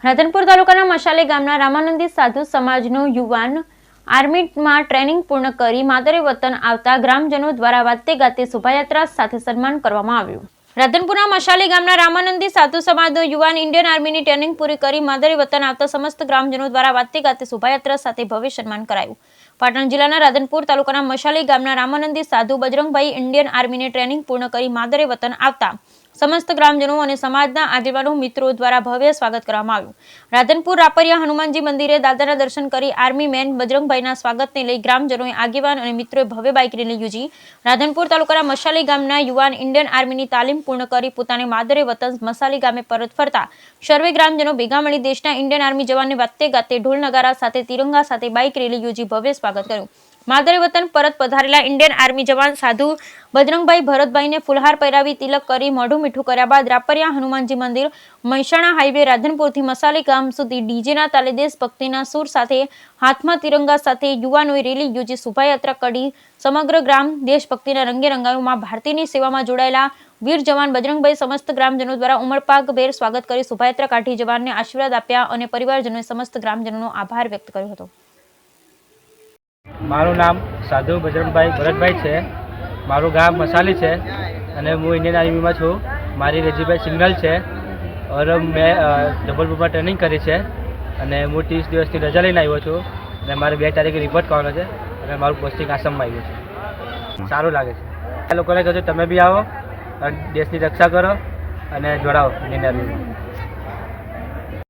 રાધનપુર તાલુકાના મશાલી ગામના રામાનંદી સાધુ સમાજનો યુવાન આર્મીમાં ટ્રેનિંગ પૂર્ણ કરી માદરે વતન આવતા ગ્રામજનો દ્વારા વાતે ગાતે શોભાયાત્રા સાથે સન્માન કરવામાં આવ્યું। રાધનપુરના મશાલી ગામના રામાનંદી સાધુ સમાજનો યુવાન ઇન્ડિયન આર્મીની ટ્રેનિંગ પૂરી કરી માદરે વતન આવતા સમસ્ત ગ્રામજનો દ્વારા વાતે ગાતે શોભાયાત્રા સાથે ભવ્ય સન્માન કરાયું। પાટણ જિલ્લાના રાધનપુર તાલુકાના મશાલી ગામના રામાનંદી સાધુ બજરંગભાઈ ઇન્ડિયન આર્મીની ટ્રેનિંગ પૂર્ણ કરી માદરે વતન આવતા समस्त ग्रामजनों और समाजना आगेवानों मित्रों द्वारा भव्य स्वागत करवामां आव्युं। राधनपुर रापरिया हनुमानजी मंदिरे दादाना दर्शन करी आर्मी मैन बजरंगभाईना स्वागतने लई ग्रामजनोए आगेवान और मित्रोए भव्य बाइक रेली योजी राधनपुर तालुकाना मशाली गामना युवान इंडियन आर्मीनी तालीम पूर्ण करी पोताने मादरे वतन मशाली गामे परत फरता सर्वे ग्रामजनों भेगा मळी देशना इंडियन आर्मी जवानने वाते गाते ढोल नगारा साथे तिरंगा साथे बाइक रेली योजी भव्य स्वागत कर्युं। मादरे वतन परत पधारेला इंडियन आर्मी जवान साधु बजरंगभाई भरतभाई ने फुलहार पहेरावी तिलक करी मोढुं मीठुं कर्या बाद रापरिया हनुमानजी मंदिर महेसाणा हाईवे राधनपुर थी मसाली गाम सुधी डीजेना ताले देशभक्तिना सूर साथे हाथमां तिरंगा साथे युवानोए रेली योजी शोभायात्रा करी समग्र ग्राम देशभक्तिना रंगे रंगायुं। मां भारतीनी सेवामां जोडायेला वीर जवान बजरंगभाई समस्त ग्रामजनों द्वारा उमळपाकभेर स्वागत करी शोभायात्रा काढी जवानने आशीर्वाद आप्या अने परिवारजनोए समस्त ग्रामजनोनो आभार व्यक्त कर्यो हतो। मारू नाम साधु बजरंगभाई भरतभाई है। मारू गाम मसाली है और हूँ इंडियन आर्मी में छूँ। मारी रेजीमेंट सिंगल है और मैं जबलपुर में ट्रेनिंग करी है और हूँ 30 दिवस की रजा लईने आव्यो छूँ और मारे 2 तारीखे रिपोर्ट करवानो है और मारू पोस्टिंग आसाम में आव्युं छे। सारूँ लागे छे। लोकोने कहो तमे बी आवो और देश की रक्षा करो और जोड़ाओ इंडियन आर्मी में।